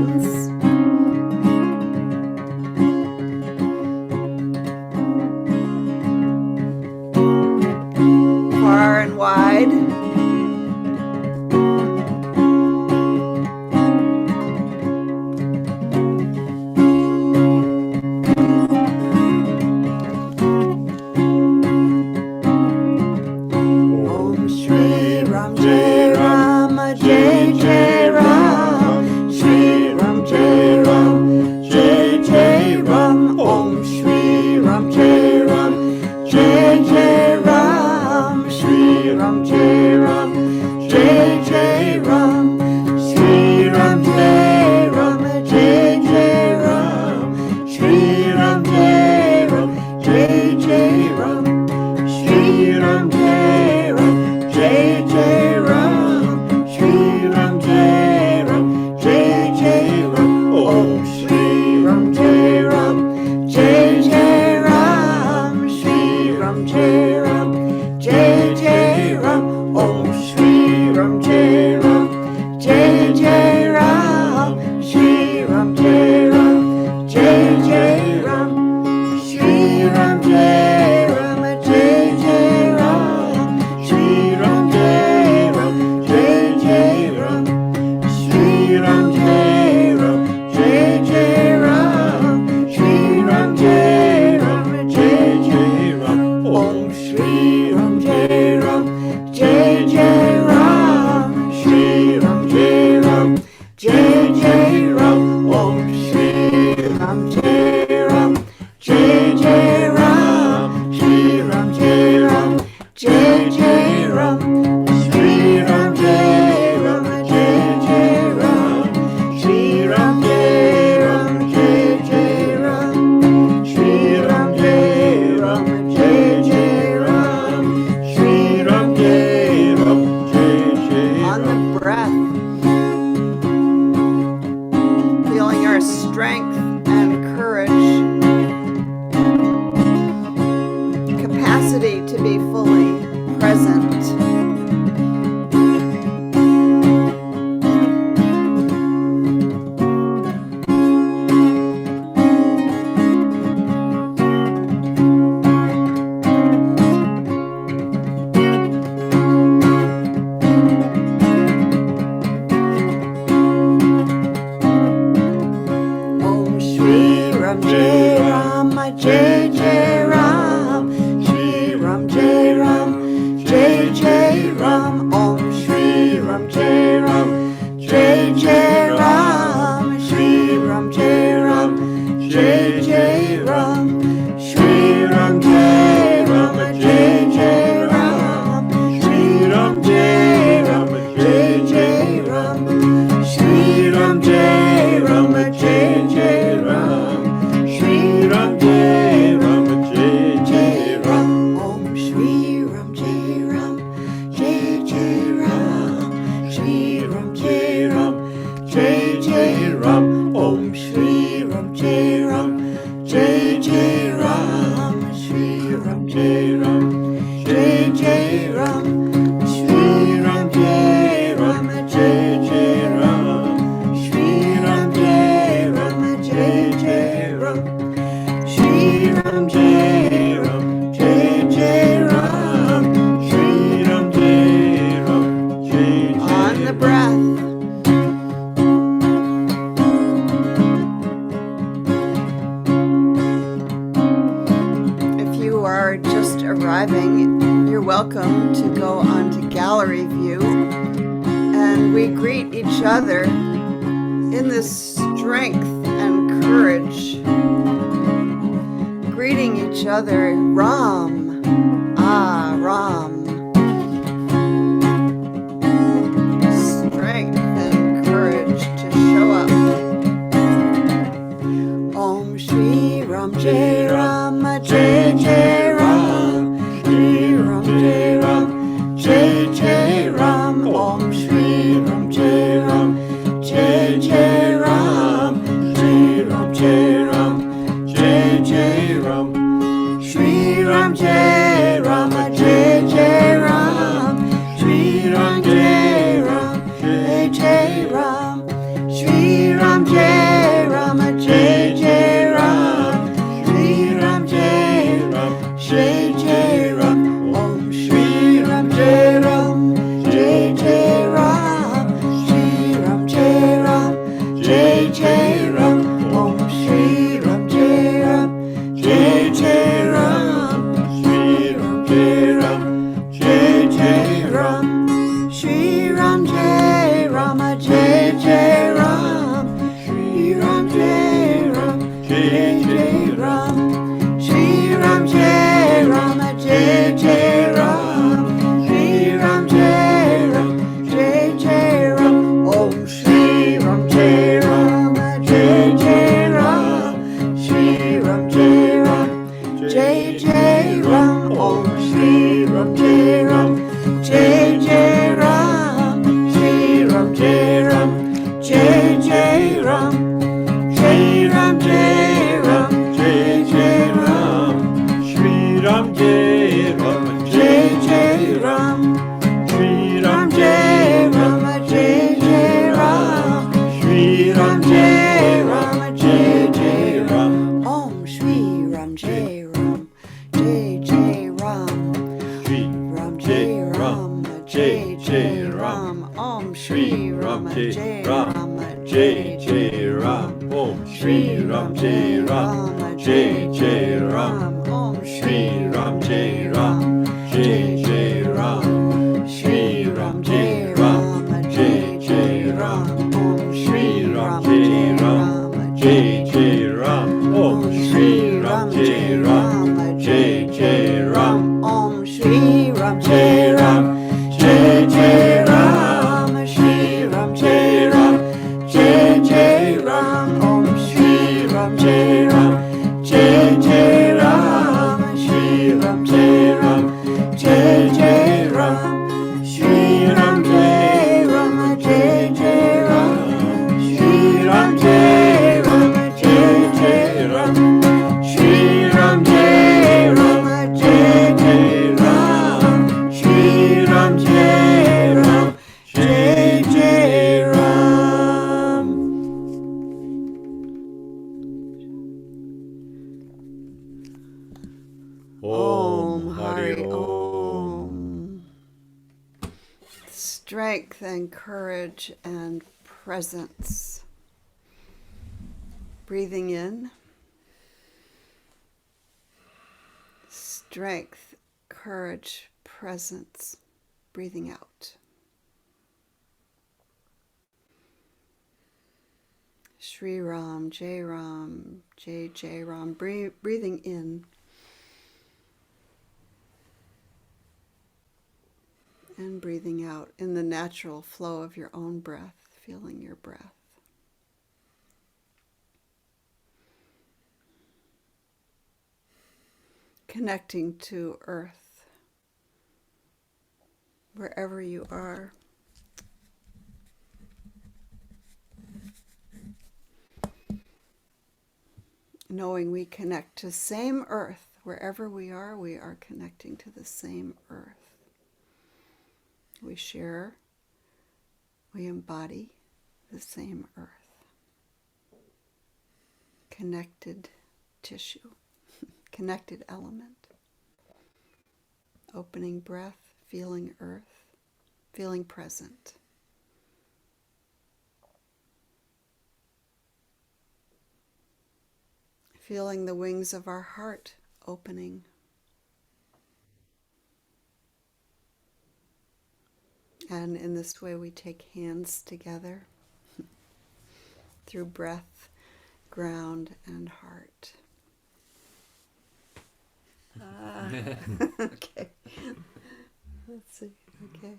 hands. Far and wide. You're welcome to go onto gallery view, and we greet each other in this strength and courage, greeting each other, Ram, Ram. Strength and courage to show up. Om Shri Ram Jai Ram Jai Jai Ram, Shri Ram Jai Ram Jai Jai Ram, Om Shri Ram Jai Ram Jai Jai Ram, Shri Ram Jai Ram Jai Jai Ram, Shri Ram Jai Jai Jai Ram, Om Shri Ram Jai Ram, Jai Jai Ram, Shri Ram Jai Ram, Jai Jai Ram, Shri Ram Jai Rama Jai Jai Ram, Shri Ram Jai Ram, Jai Jai Ram, Shri Ram Jai Rama Jai Jai Ram, Shri Ram Jai Ram, Jai Jai Ram, Om Shri Ram Jai Rama Jai Jai Ram, Shri Ram Jai Ram, Jai Jai Ram, Om Shri Ram Jai Ram, Jai Jai Ram, Shri Ram Jai Ram, Jai Jai Ram, Shri Ram Jai Ram, Jai Jai Ram, Shri Ram Jai Ram, Jai Jai Ram, Shri Ram Jai Ram, Jai Jai Ram, Shri Ram Jai Ram, Jai Jai Ram, Om Shri Ram Jai Ram, Jai Jai Ram, Shri Ram Jai Ram, Jai Jai Ram, Om Shri Ram Jai Ram, Jai Jai Ram, Om Shri Ram Jai Ram, Jai Jai Ram, Om Shri Ram Jai Ram, Jai Jai Ram, Shri Ram Jai Ram, Jai Jai Ram, Om Shri Ram Jai Ram, Jai Jai Ram, Om Shri Ram Jai Ram, Jai Jai Ram, Om Shri Ram Jai Ram, Jai Jai Ram, Shri Ram Jai Ram, Jai Jai Ram, Om Shri Ram Jai Ram, Jai Jai Ram, Shri Ram Jai Ram, Jai Jai Ram, Shri Ram Jai Ram, Jai Jai Ram, Shri Ram Jai Ram, Jai Jai Ram, Shri Ram Jai Ram, Jai Jai Ram, Shri Ram Jai Ram, Jai Jai Ram. Om Hari Om. Strength and courage and presence. Breathing in. Strength, courage, presence. Breathing out. Shri Ram, Jai Ram, Jai Jai Ram. Breathing in. And breathing out in the natural flow of your own breath, feeling your breath. Connecting to earth, wherever you are. Knowing we connect to same earth, wherever we are connecting to the same earth. We share, we embody the same earth. Connected tissue, connected element. Opening breath, feeling earth, feeling present. Feeling the wings of our heart opening. And in this way we take hands together through breath, ground, and heart. Okay. Let's see. Okay.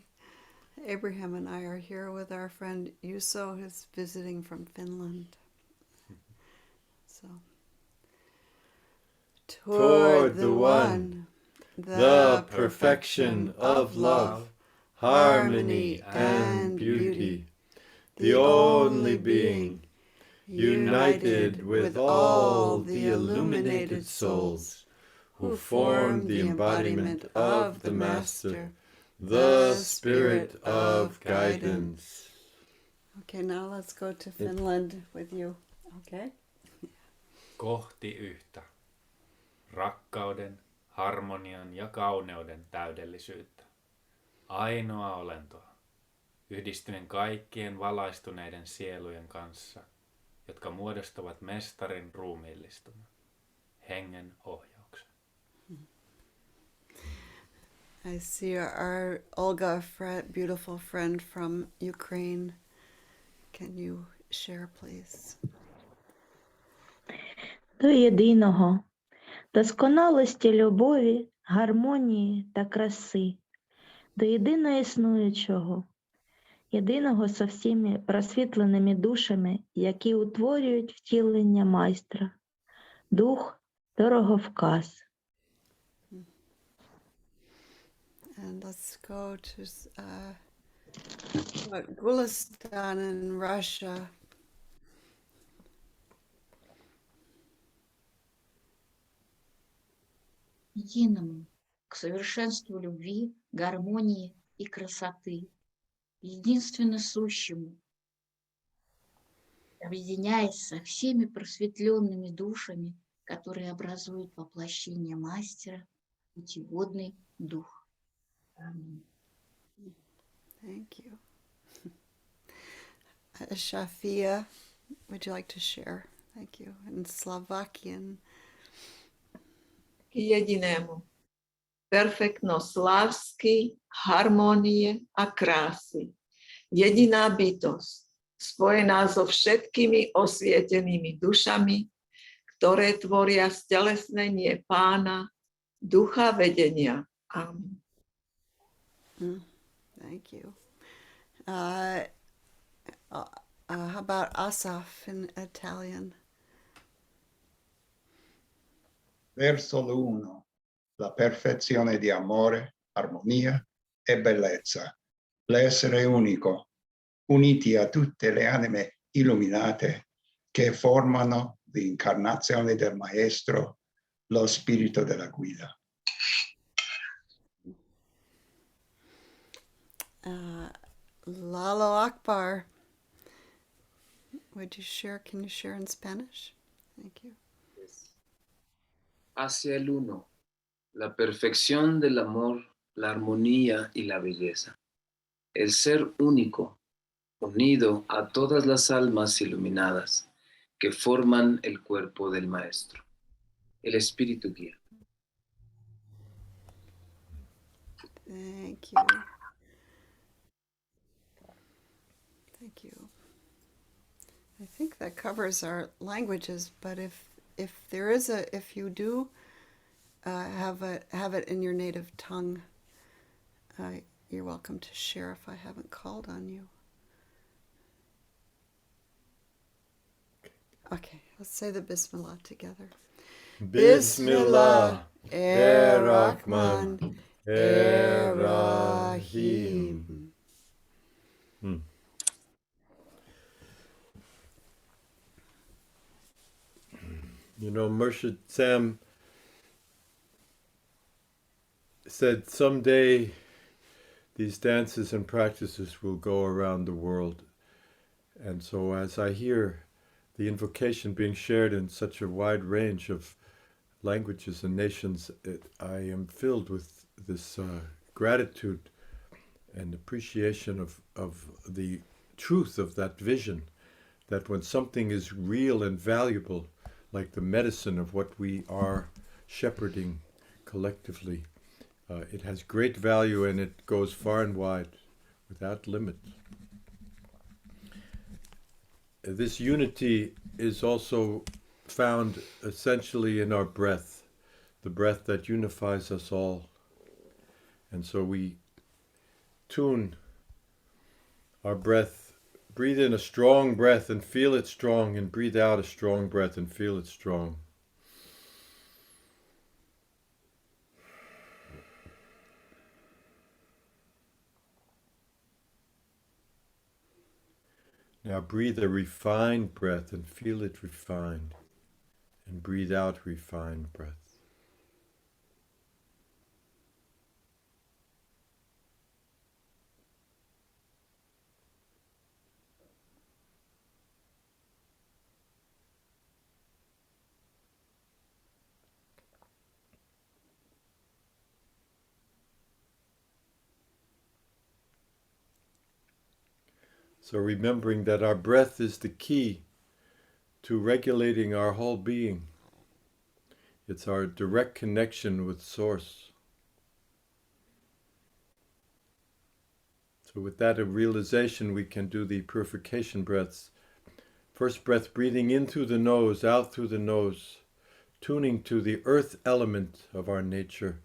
Abraham and I are here with our friend Juuso, who's visiting from Finland. So, toward the one, the perfection of love, harmony and beauty, the only being, united with all the illuminated souls who form the embodiment of the Master, the Spirit of guidance. Okay, now let's go to Finland with you. Okay? Kohti yhtä. Rakkauden, harmonian ja kauneuden täydellisyyttä. Ainoa olentoa. Yhdistyneen kaikkien valaistuneiden sielujen kanssa. jotka muodostavat mestarin ruumiillistuman, hengen ohjauksen. I see our Olga, beautiful friend from Ukraine. Can you share, please? До єдиного, досконалості любові, гармонії та краси, до єдино існуючого, єдиного со всіми просвітленими душами, які утворюють втілення майстра, дух, дороговказ. And let's go to Gulistan in Russia. Единому, к совершенству любви, гармонии и красоты, единственно сущему, объединяясь со всеми просветленными душами, которые образуют воплощение мастера, путеводный дух. Аминь. Thank you. Shafia, would you like to share? Thank you. In Slovakian. K jedinému, perfektnosť lásky, harmonie a krásy. Jediná bytosť, spojená so všetkými osvietenými dušami, ktoré tvoria stelesnenie Pána, ducha vedenia. Amen. Thank you. How about Asaf in Italian? Verso l'uno, la perfezione di amore, armonia e bellezza, l'essere unico, uniti a tutte le anime illuminate che formano l'incarnazione del Maestro, lo spirito della guida. Lalo Akbar, would you share? Can you share in Spanish? Thank you. Hacia el uno, la perfección del amor, la armonía y la belleza. El ser único, unido a todas las almas iluminadas que forman el cuerpo del Maestro, el Espíritu Guía. Thank you. Thank you. I think that covers our languages, but if you do have it in your native tongue, you're welcome to share if I haven't called on you. Okay, let's say the Bismillah together. Bismillah, Rahman, Rahim. You know, Murshid Sam said someday these dances and practices will go around the world. And so as I hear the invocation being shared in such a wide range of languages and nations, I am filled with this gratitude and appreciation of the truth of that vision, that when something is real and valuable, like the medicine of what we are shepherding collectively, it has great value and it goes far and wide without limit. This unity is also found essentially in our breath, the breath that unifies us all. And so we tune our breath, breathe in a strong breath and feel it strong, and breathe out a strong breath and feel it strong. Now breathe a refined breath and feel it refined, and breathe out refined breath. So remembering that our breath is the key to regulating our whole being. It's our direct connection with Source. So with that realization, we can do the purification breaths. First breath, breathing in through the nose, out through the nose, tuning to the earth element of our nature,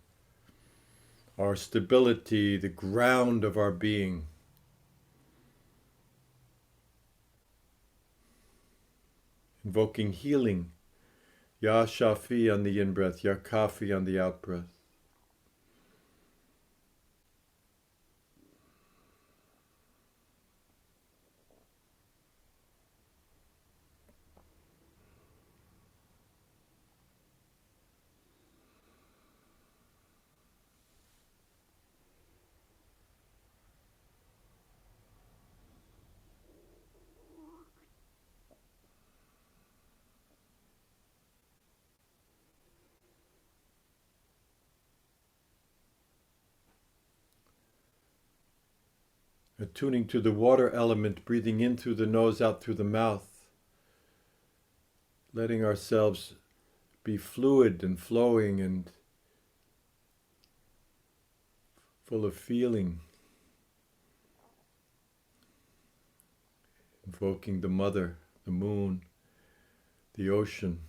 our stability, the ground of our being. Invoking healing, Ya Shafi on the in-breath, Ya Kafi on the out-breath. Attuning to the water element, breathing in through the nose, out through the mouth. Letting ourselves be fluid and flowing and full of feeling. Invoking the mother, the moon, the ocean.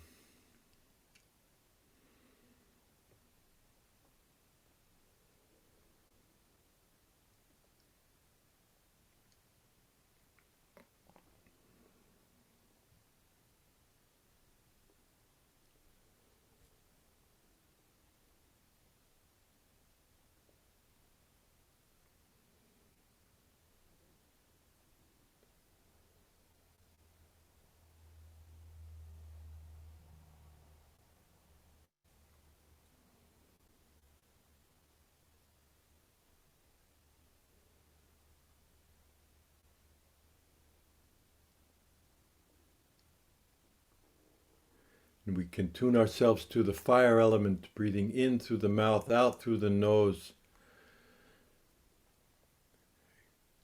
And we can tune ourselves to the fire element, breathing in through the mouth, out through the nose,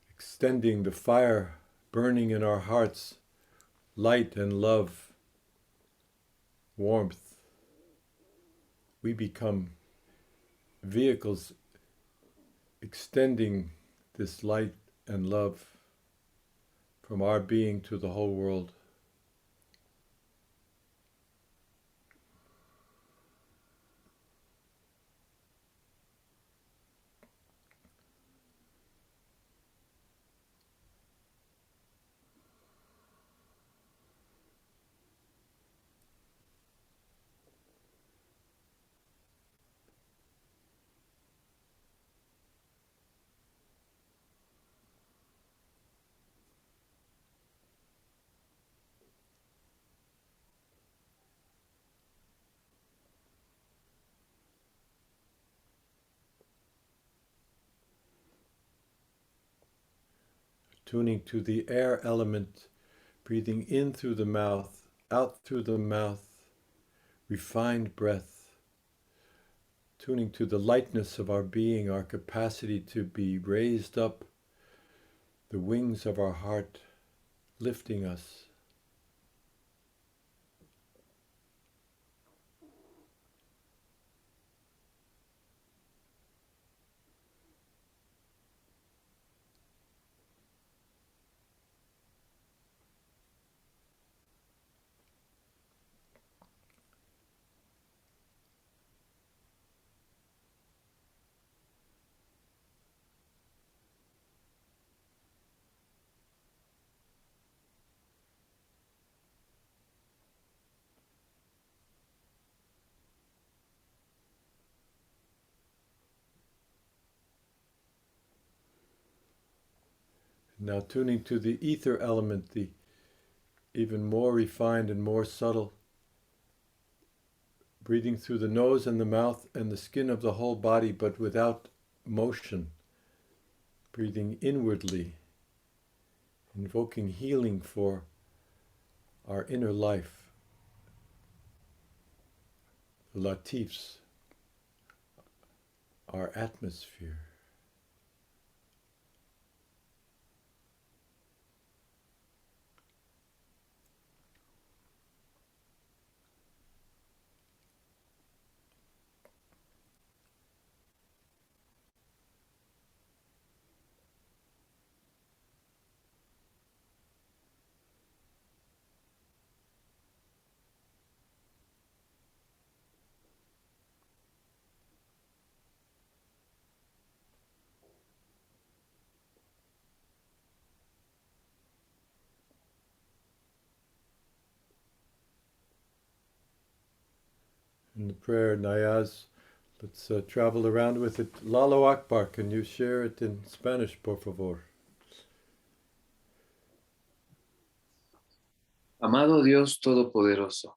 extending the fire burning in our hearts, light and love, warmth. We become vehicles extending this light and love from our being to the whole world. Tuning to the air element, breathing in through the mouth, out through the mouth, refined breath. Tuning to the lightness of our being, our capacity to be raised up, the wings of our heart lifting us. Now tuning to the ether element, the even more refined and more subtle, breathing through the nose and the mouth and the skin of the whole body, but without motion, breathing inwardly, invoking healing for our inner life, the latifs, our atmosphere. in the prayer, Nayaz. Let's travel around with it. Lalo Akbar, can you share it in Spanish, por favor? Amado Dios Todopoderoso,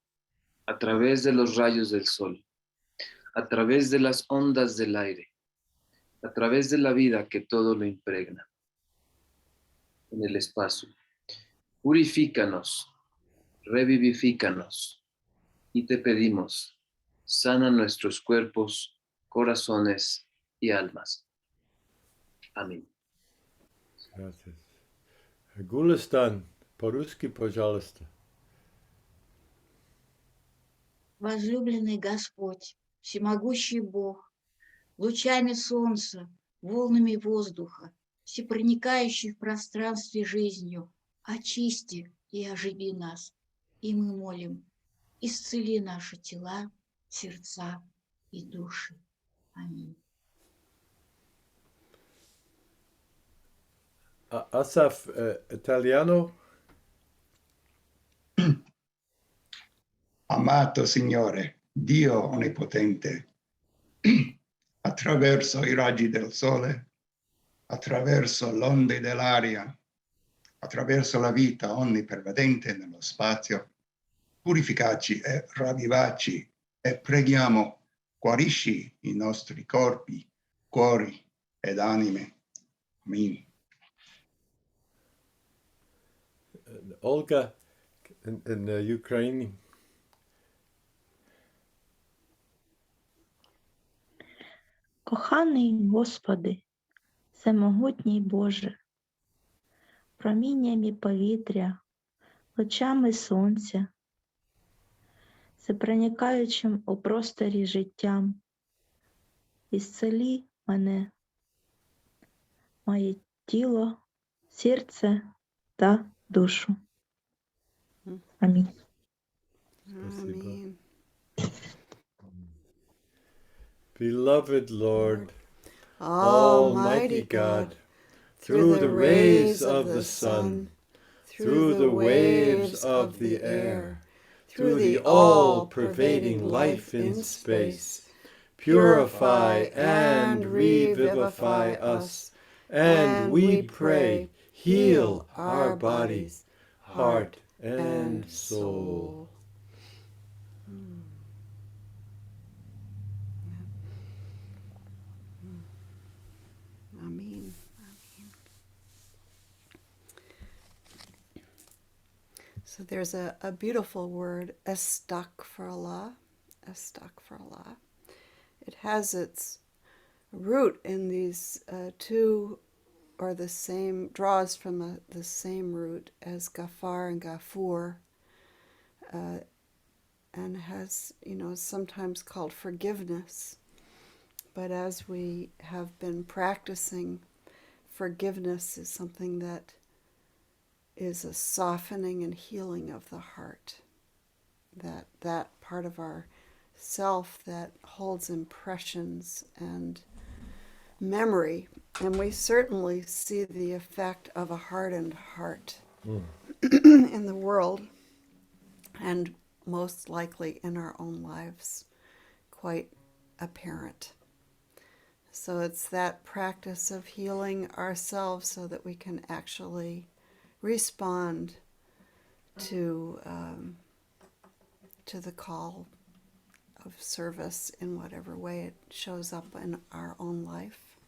a través de los rayos del sol, a través de las ondas del aire, a través de la vida que todo lo impregna, en el espacio, purifícanos, revivifícanos, y te pedimos, sana nuestros cuerpos, corazones y almas. Amén. Gracias. Gulistan, по-русски, пожалуйста. Возлюбленный Господь, всемогущий Бог, лучами солнца, волнами воздуха, всепроникающий в пространстве жизнью, очисти и оживи нас. И мы молим, исцели наши тела, сердца и души. Аминь. Asaf, italiano? Amato Signore, Dio Onnipotente, attraverso i raggi del sole, attraverso l'onde dell'aria, attraverso la vita onnipervadente nello spazio, purificaci e ravvivaci e preghiamo, guarisci i nostri corpi, cuori ed anime. Amen. Olga, in Ukraine. Коханий Господи, всемогутній Боже, проміннями повітря, лучами сонця, всепроникаючим у просторі життям, ісцелі мене, моє тіло, серце та душу. Амінь. Amen. Beloved Lord, Almighty God, through the rays of the sun, through the waves of the air, through the all-pervading life in space, purify and revivify us, and we pray, heal our bodies, heart, and soul. Amen. So there's a beautiful word, Estagferallah. Estagferallah. It has its root in these two, or the same, draws from the same root as Gafar and Gafur, and has, sometimes called forgiveness. But as we have been practicing, forgiveness is something that is a softening and healing of the heart. That part of our self that holds impressions and memory. And we certainly see the effect of a hardened heart in the world, and most likely in our own lives, quite apparent. So it's that practice of healing ourselves so that we can actually respond to the call of service in whatever way it shows up in our own life.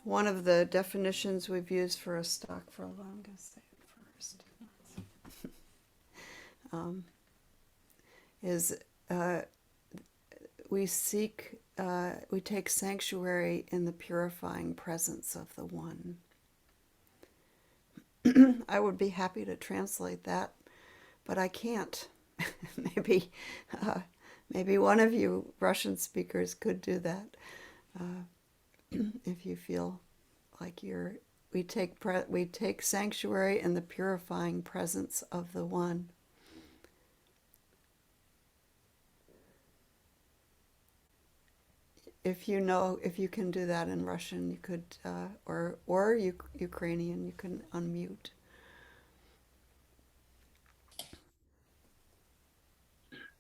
One of the definitions we've used for Estagferallah, I'm going to say it first, is we take sanctuary in the purifying presence of the One. I would be happy to translate that, but I can't. Maybe one of you Russian speakers could do that. If you feel like we take sanctuary in the purifying presence of the One. If you can do that in Russian, you could, or Ukrainian, you can unmute.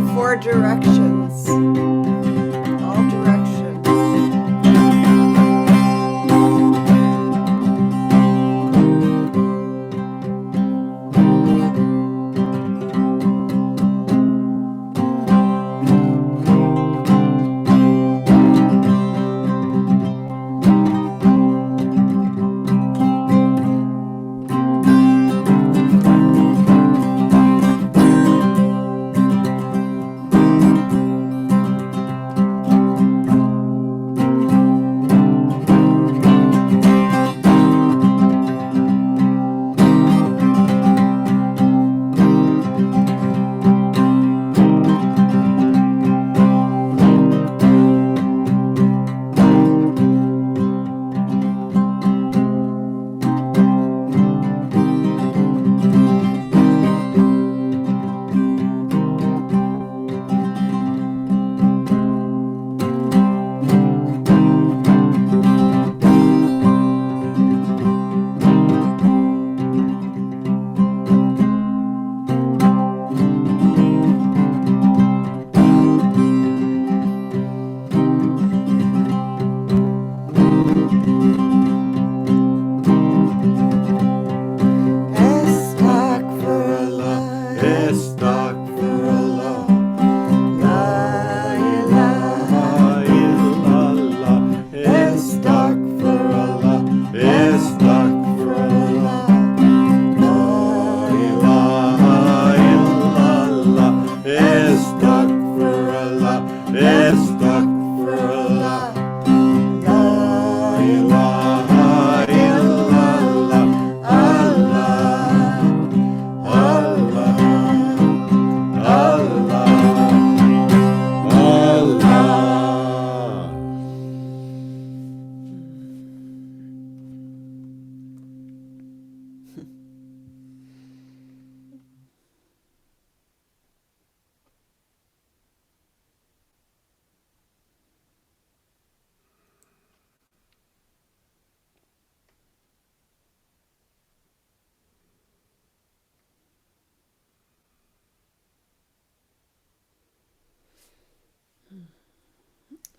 the 4 directions. All directions. Estagferallah, Estagferallah, la ilaha illallah, Estagferallah, Estagferallah, la ilaha illallah, Estagferallah, Estagferallah, la ilaha illallah, Allah, Allah, Allah.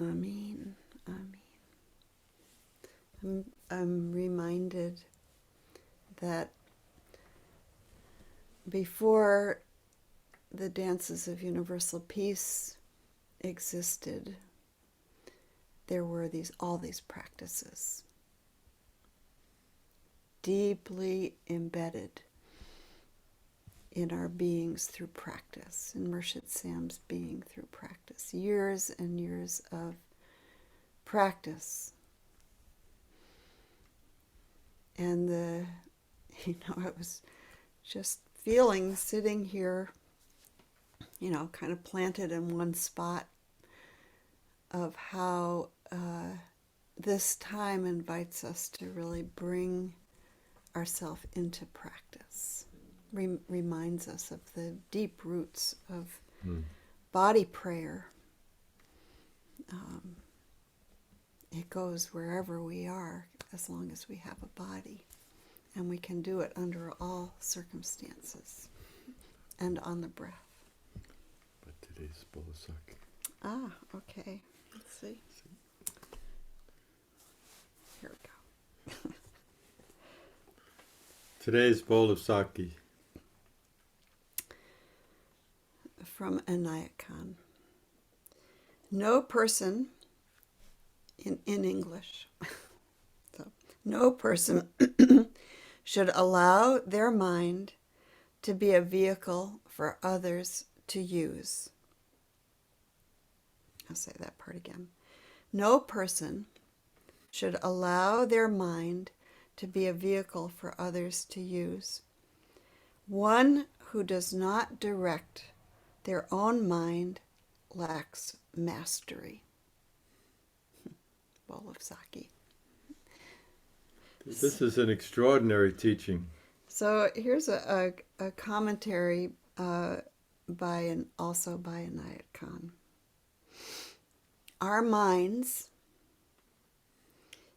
Amen. Amen. I'm reminded that before the dances of universal peace existed, there were all these practices deeply embedded in our beings through practice, in Murshid Sam's being through practice, years and years of practice. And I was just feeling, sitting here, kind of planted in one spot, of how this time invites us to really bring ourselves into practice. Reminds us of the deep roots of body prayer. It goes wherever we are, as long as we have a body. And we can do it under all circumstances and on the breath. But today's bowl of sake. Ah, okay. Let's see. Here we go. Today's bowl of sake. From Inayat Khan. No person, in English, so no person should allow their mind to be a vehicle for others to use. I'll say that part again. No person should allow their mind to be a vehicle for others to use. One who does not direct their own mind lacks mastery. Bowl of sake. This is an extraordinary teaching. So here's a commentary also by Inayat Khan. Our minds,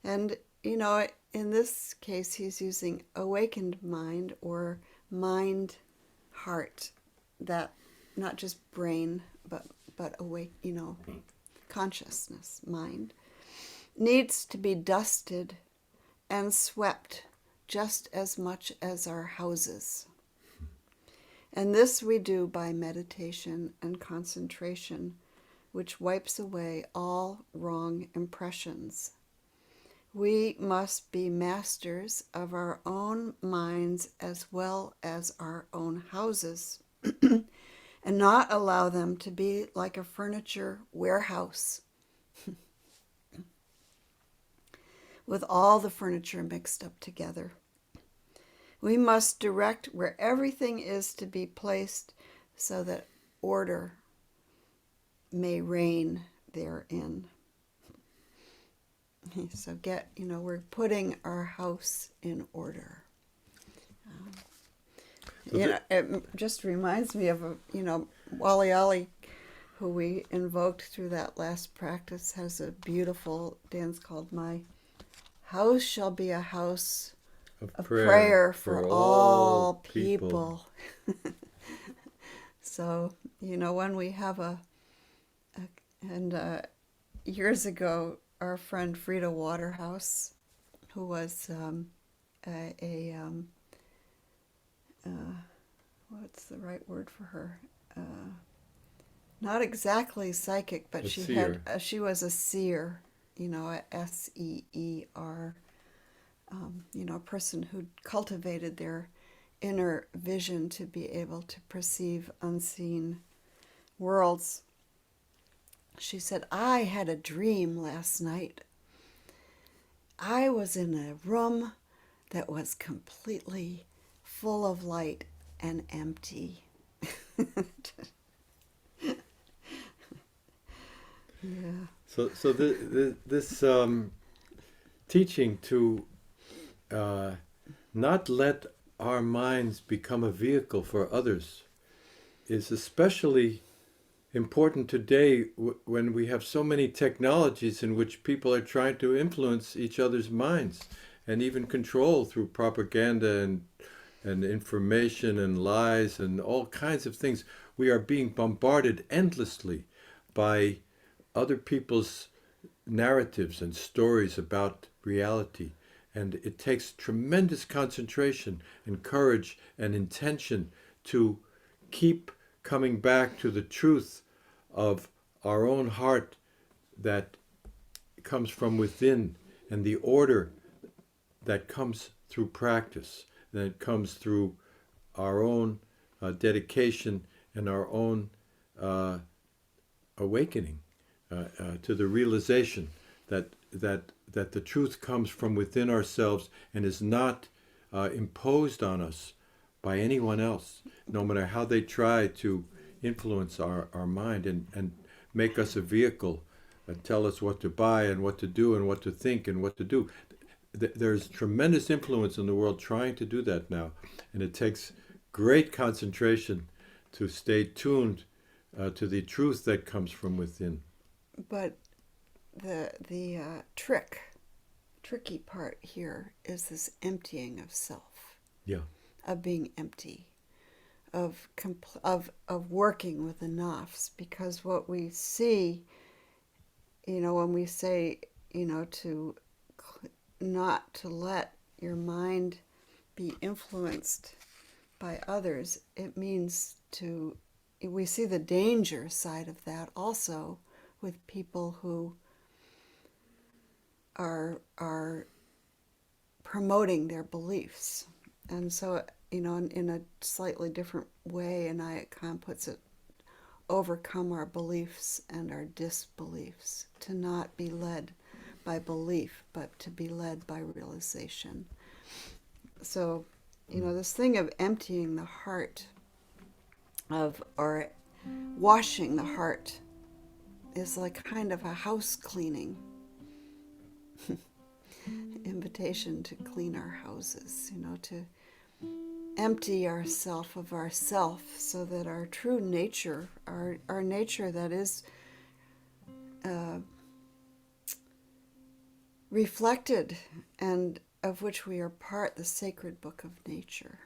and in this case he's using awakened mind or mind heart, that not just brain, but awake, consciousness, mind, needs to be dusted and swept just as much as our houses. And this we do by meditation and concentration, which wipes away all wrong impressions. We must be masters of our own minds as well as our own houses, and not allow them to be like a furniture warehouse with all the furniture mixed up together. We must direct where everything is to be placed so that order may reign therein. So we're putting our house in order. It just reminds me of Wali Ali, who we invoked through that last practice, has a beautiful dance called "My House Shall Be a House of prayer for all people." So when we have years ago, our friend Frida Waterhouse, who was what's the right word for her? Not exactly psychic, but she was a seer, a SEER, a person who cultivated their inner vision to be able to perceive unseen worlds. She said, "I had a dream last night. I was in a room that was completely full of light and empty." Yeah. So this teaching to not let our minds become a vehicle for others is especially important today when we have so many technologies in which people are trying to influence each other's minds and even control through propaganda and information and lies and all kinds of things. We are being bombarded endlessly by other people's narratives and stories about reality. And it takes tremendous concentration and courage and intention to keep coming back to the truth of our own heart that comes from within, and the order that comes through practice, that comes through our own dedication and our own awakening to the realization that the truth comes from within ourselves and is not imposed on us by anyone else, no matter how they try to influence our mind and make us a vehicle and tell us what to buy and what to do and what to think and what to do. There's tremendous influence in the world trying to do that now, and it takes great concentration to stay tuned to the truth that comes from within. But the tricky part here is this emptying of self. Yeah. Of being empty, of working with the nafs, because what we see, when we say, to not to let your mind be influenced by others, it means we see the danger side of that also with people who are promoting their beliefs. And so, in a slightly different way, and Inayat Khan puts it, overcome our beliefs and our disbeliefs, to not be led by belief, but to be led by realization. So, this thing of emptying the heart or washing the heart is like kind of a house cleaning invitation to clean our houses, to empty ourself of ourself, so that our true nature, our nature that is reflected and of which we are part, the sacred book of nature.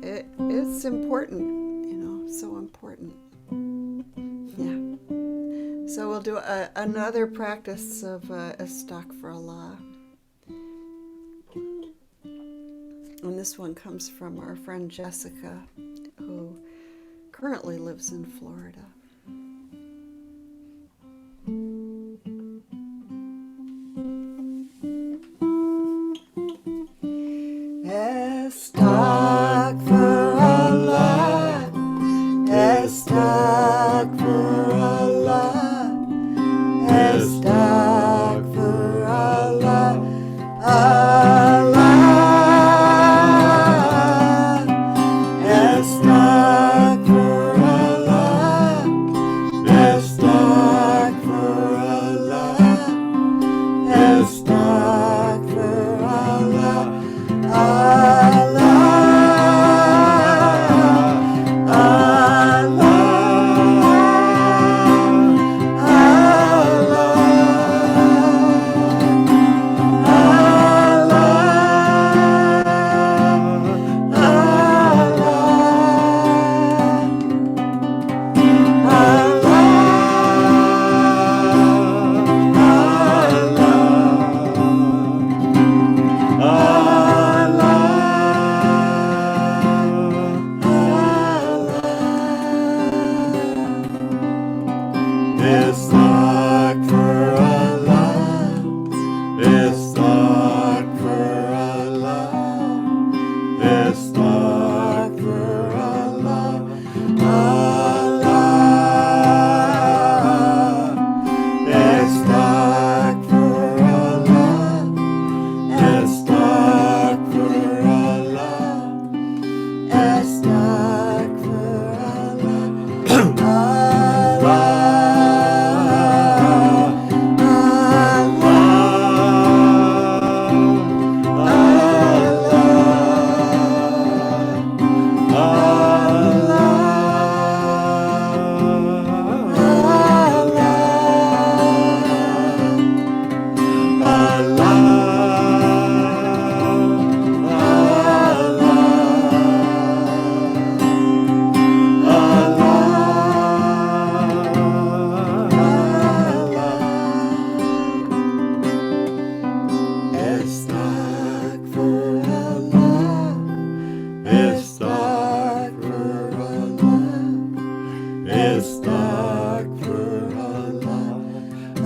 It's important, so important. Yeah. So we'll do another practice of Estagferallah. And this one comes from our friend Jessica, who currently lives in Florida. Estagferallah, Estagferallah, Estagferallah, Allah, Estagferallah, Estagferallah, Estagferallah,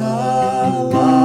Allah,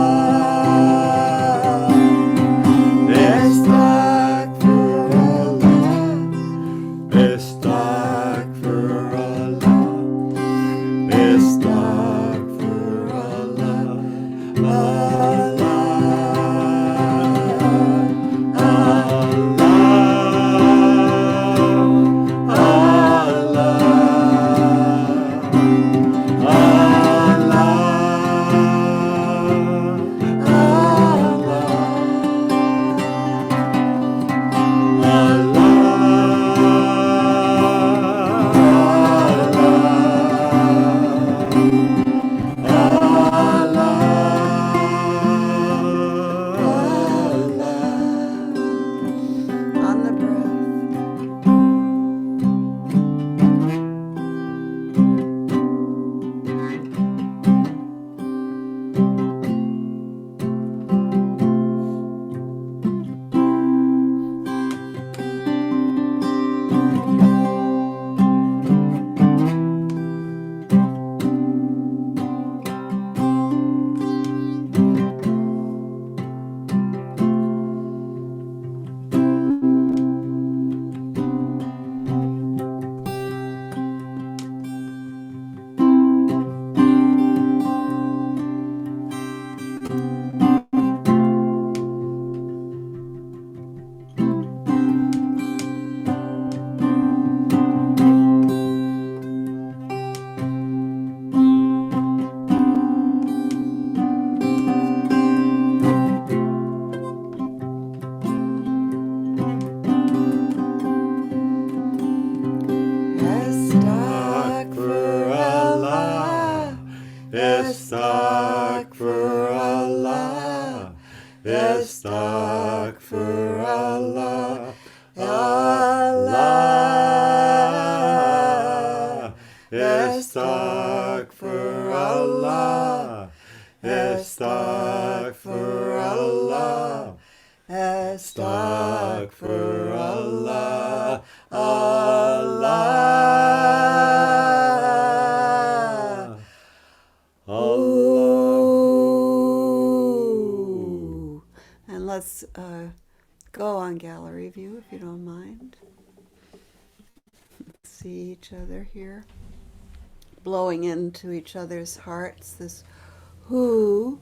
Estagferallah, Estagferallah, Allah. Estagferallah, Estagferallah, Estagferallah, Allah, Allah. And let's go on gallery view if you don't mind. See each other here. Blowing into each other's hearts this who,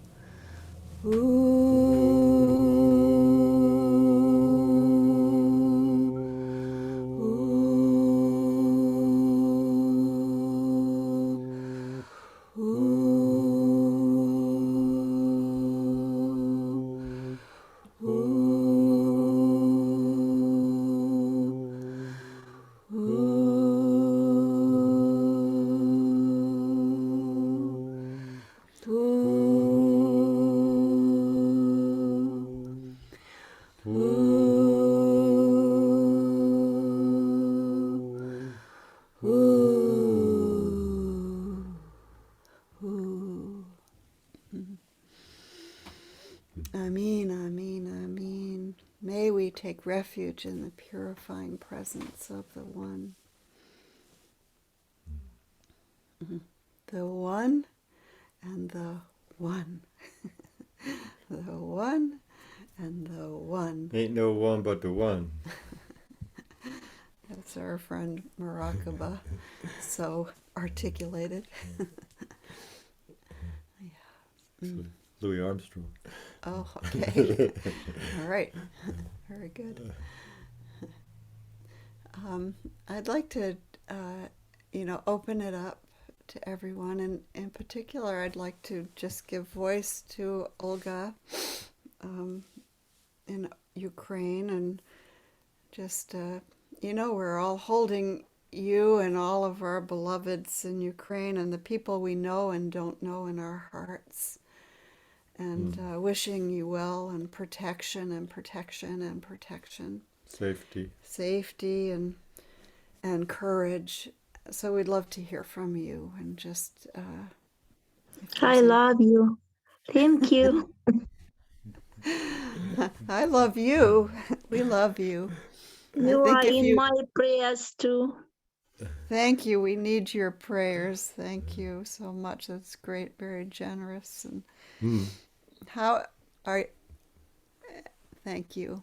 Amin, amin, amin. May we take refuge in the purifying presence of the One. The One and the One. The One and the One. Ain't no one but the one. That's our friend Murakaba, so articulated. Louis Armstrong. Oh, okay. All right. Very good. I'd like to, open it up to everyone. And in particular, I'd like to just give voice to Olga in Ukraine. And just, we're all holding you and all of our beloveds in Ukraine and the people we know and don't know in our hearts. And wishing you well and protection and protection and protection. Safety and courage. So we'd love to hear from you and just... I love you. Thank you. I love you. We love you. You are in my prayers too. Thank you. We need your prayers. Thank you so much. That's great. Very generous. And how are... Thank you.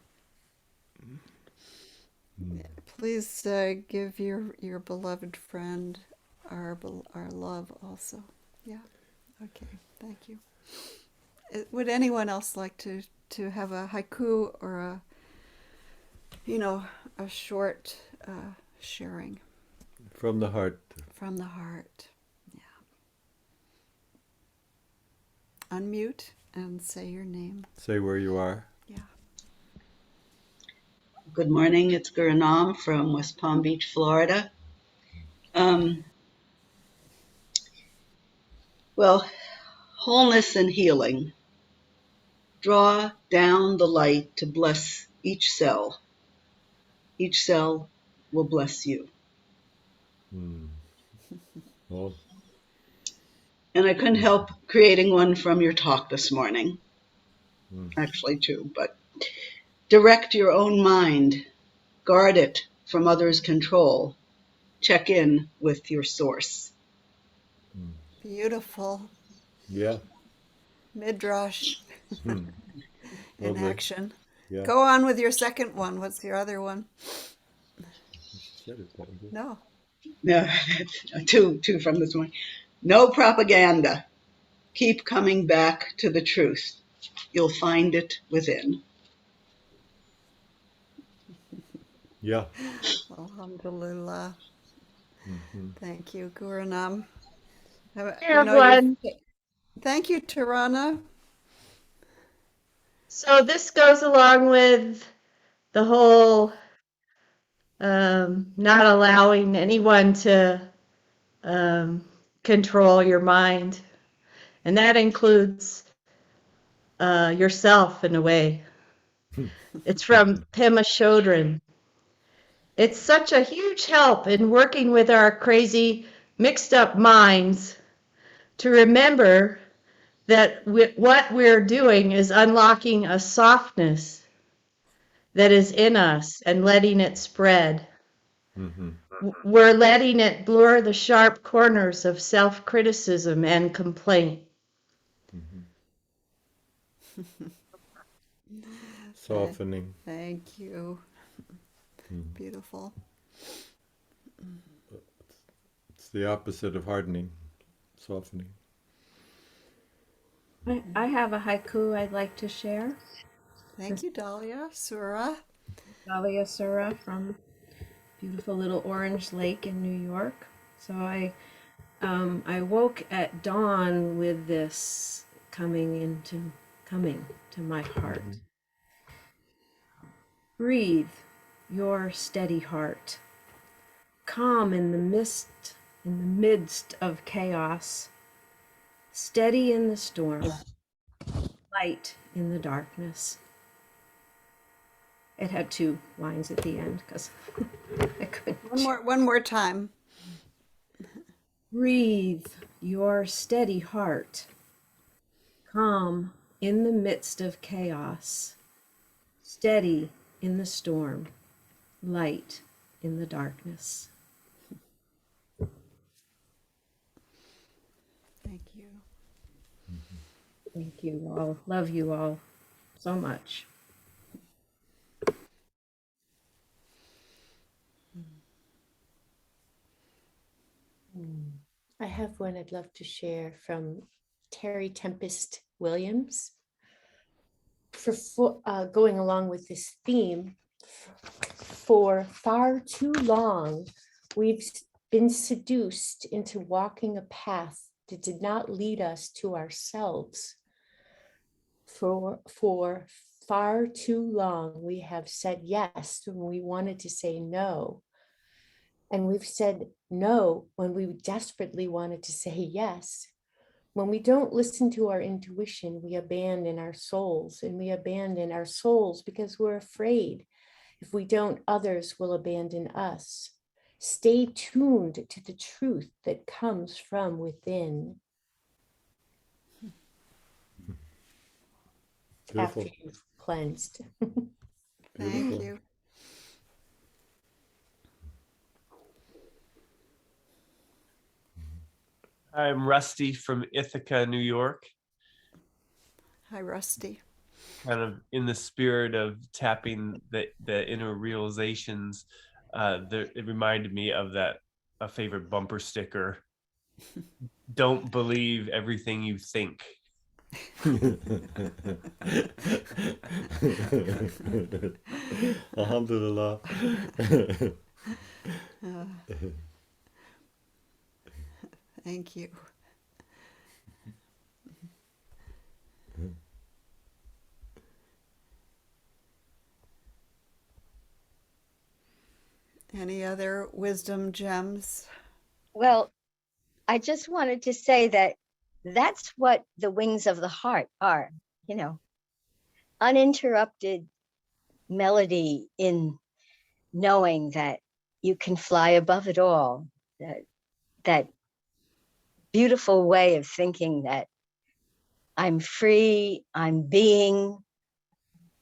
Please give your beloved friend our love also. Yeah. Okay. Thank you. Would anyone else like to have a haiku or a short sharing? From the heart. From the heart. Yeah. Unmute and say your name. Say where you are. Yeah. Good morning, it's Guranam from West Palm Beach, Florida. Wholeness and healing. Draw down the light to bless each cell. Each cell will bless you. Oh. And I couldn't help creating one from your talk this morning. Actually two, but direct your own mind. Guard it from others' control. Check in with your source. Beautiful. Yeah. Midrash in action. Yeah. Go on with your second one. What's your other one? No. No, two from this morning. No propaganda. Keep coming back to the truth. You'll find it within. Yeah. Alhamdulillah. Thank you, Guranam. Thank you, Tirana. So this goes along with the whole not allowing anyone to control your mind. And that includes yourself in a way. It's from Pema Chodron. It's such a huge help in working with our crazy mixed up minds to remember that what we're doing is unlocking a softness that is in us and letting it spread. Mm-hmm. We're letting it blur the sharp corners of self-criticism and complaint. Softening. Thank you. Mm. Beautiful. It's the opposite of hardening, softening. I have a haiku I'd like to share. Thank you, Dahlia. Surah. Dahlia Surah from beautiful little Orange Lake in New York. So I woke at dawn with this coming to my heart. Mm-hmm. Breathe, your steady heart. Calm in the midst of chaos. Steady in the storm. Light in the darkness. It had 2 lines at the end because I couldn't. One more time. Breathe, your steady heart. Calm in the midst of chaos. Steady in the storm. Light in the darkness. Thank you. Thank you all. Love you all so much. I have one I'd love to share from Terry Tempest Williams. For going along with this theme, for far too long, we've been seduced into walking a path that did not lead us to ourselves. For far too long, we have said yes when we wanted to say no. And we've said no when we desperately wanted to say yes. When we don't listen to our intuition, we abandon our souls, and we abandon our souls because we're afraid. If we don't, others will abandon us. Stay tuned to the truth that comes from within. Beautiful. After you've cleansed. Thank you. I'm Rusty from Ithaca, New York. Hi, Rusty. Kind of in the spirit of tapping the inner realizations, it reminded me of a favorite bumper sticker. Don't believe everything you think. Alhamdulillah. Thank you. Any other wisdom gems? Well, I just wanted to say that that's what the wings of the heart are, uninterrupted melody in knowing that you can fly above it all, that beautiful way of thinking that I'm free, I'm being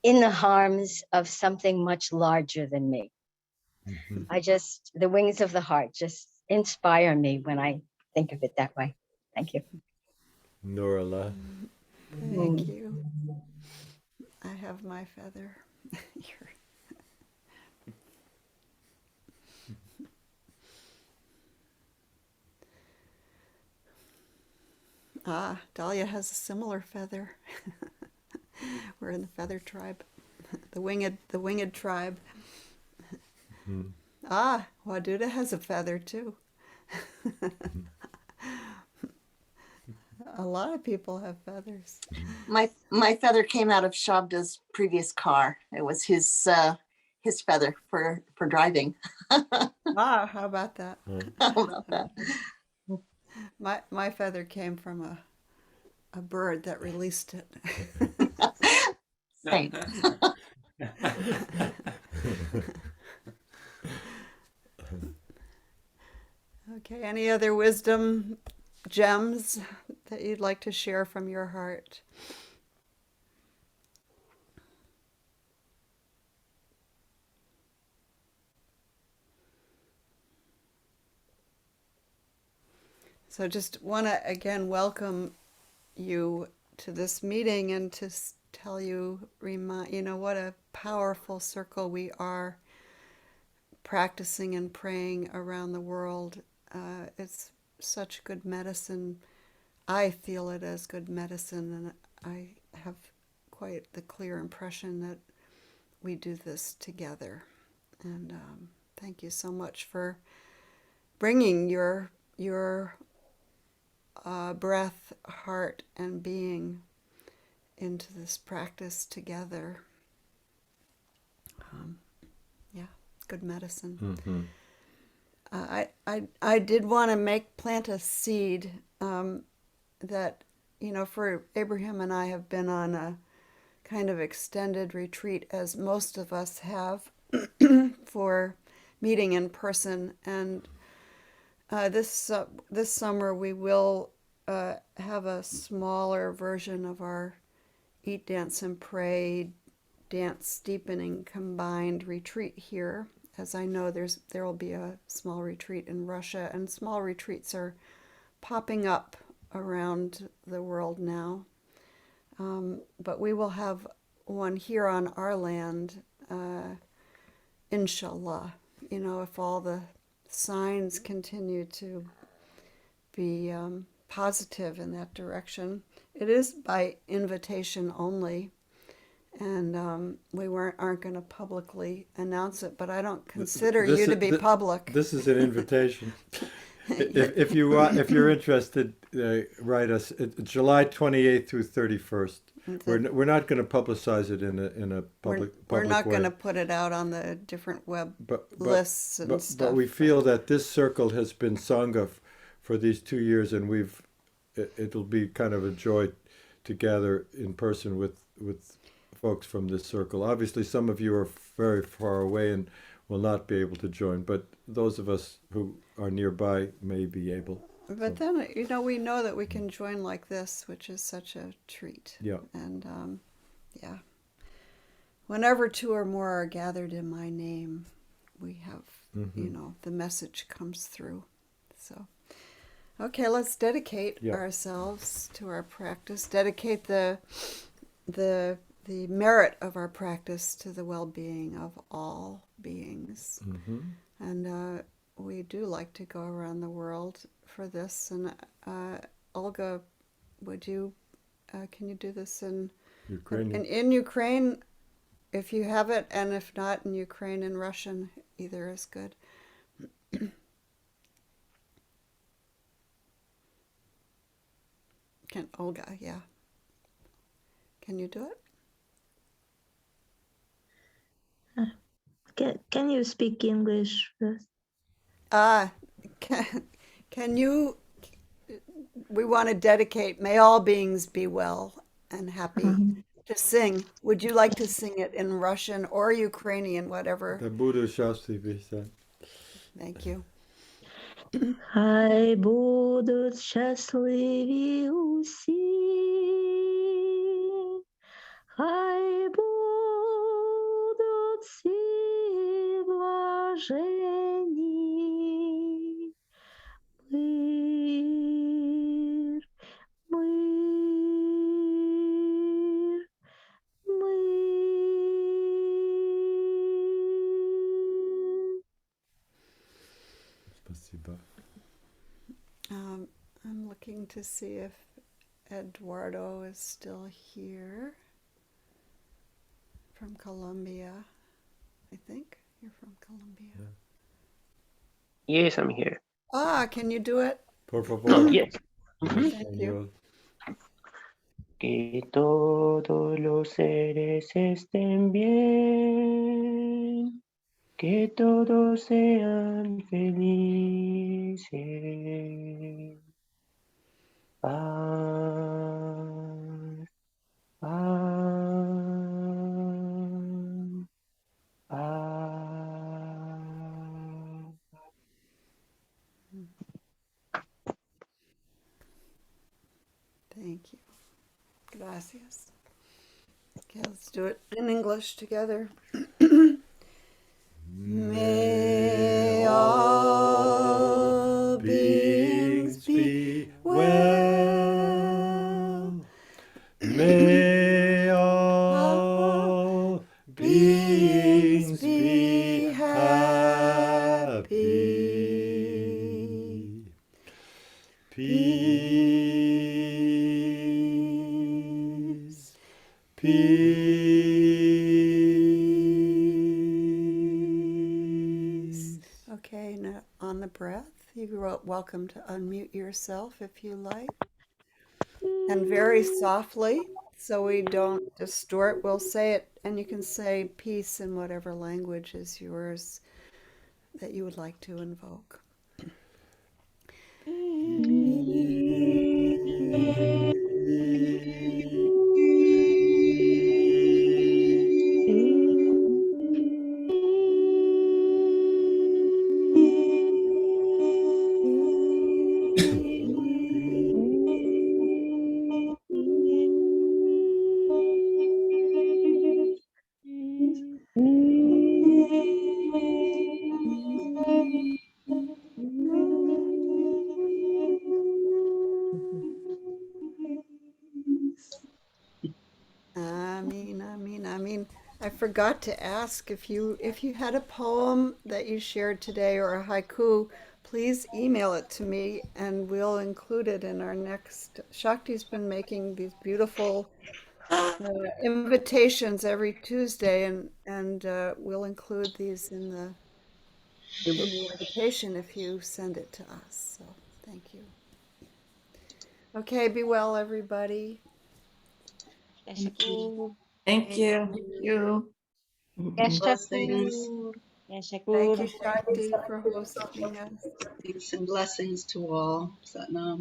in the arms of something much larger than me. Mm-hmm. The wings of the heart just inspire me when I think of it that way. Thank you. Norala. Thank you. I have my feather. Here. Dahlia has a similar feather. We're in the feather tribe, the winged tribe. Mm. Waduda has a feather too. A lot of people have feathers. My feather came out of Shabda's previous car. It was his feather for driving. How about that? How about that? My feather came from a bird that released it. Same. Okay, any other wisdom gems that you'd like to share from your heart? So just want to again welcome you to this meeting and to tell you, what a powerful circle we are practicing and praying around the world. It's such good medicine. I feel it as good medicine, and I have quite the clear impression that we do this together. And thank you so much for bringing your breath, heart, and being into this practice together. Yeah, good medicine. Mm-hmm. I did want to plant a seed that, for Abraham and I have been on a kind of extended retreat, as most of us have, for meeting in person. And this summer we will have a smaller version of our Eat, Dance, and Pray dance deepening combined retreat here, as I know there will be a small retreat in Russia, and small retreats are popping up around the world now. But we will have one here on our land, inshallah, if all the signs continue to be positive in that direction. It is by invitation only, and we aren't going to publicly announce it, but I don't consider you to be public. This is an invitation. If you're interested, write us. It's July 28th through 31st. We're not going to publicize it in a public We're not way. going to put it out on the different web lists and stuff. But we feel that this circle has been sangha for these 2 years, and it'll be kind of a joy to gather in person with folks from this circle. Obviously, some of you are very far away and will not be able to join, but those of us who are nearby may be able. But then, we know that we can join like this, which is such a treat. Yeah. And, yeah. Whenever two or more are gathered in my name, we have, the message comes through. So, okay, let's dedicate ourselves to our practice. Dedicate the merit of our practice to the well-being of all beings. Mm-hmm. And we do like to go around the world for this. And Olga, can you do this in Ukrainian? In Ukraine, if you have it, and if not, in Ukraine and Russian, either is good. Olga, yeah. Can you do it? Can you speak English first? Can you, we want to dedicate, may all beings be well and happy, to sing. Would you like to sing it in Russian or Ukrainian, whatever? Да буду счастливы. Thank you. Хай будуть щасливі усі, хай будуть всі блаженні. Мир, мир, мир. Спасибо. I'm looking to see if Eduardo is still here. From Colombia, I think. You're from Colombia. Yeah. Yes, I'm here. Can you do it? Por favor. Yes. Thank you. Que todos los seres estén bien, que todos sean felices. Paz, paz, paz. Thank you. Gracias. Okay, let's do it in English together. May all beings be well. May all beings be happy. Peace. Peace. Okay, now on the breath, you're welcome to unmute yourself if you like. And very softly, so we don't distort, we'll say it, and you can say peace in whatever language is yours that you would like to invoke. I mean, I forgot to ask if you had a poem that you shared today or a haiku, please email it to me and we'll include it in our next. Shakti's been making these beautiful invitations every Tuesday, and we'll include these in the invitation if you send it to us. So thank you. Okay, be well, everybody. Thank you. Thank you. Blessings. Thank you, Shakti, for hosting us. Peace and blessings to all. Satnam.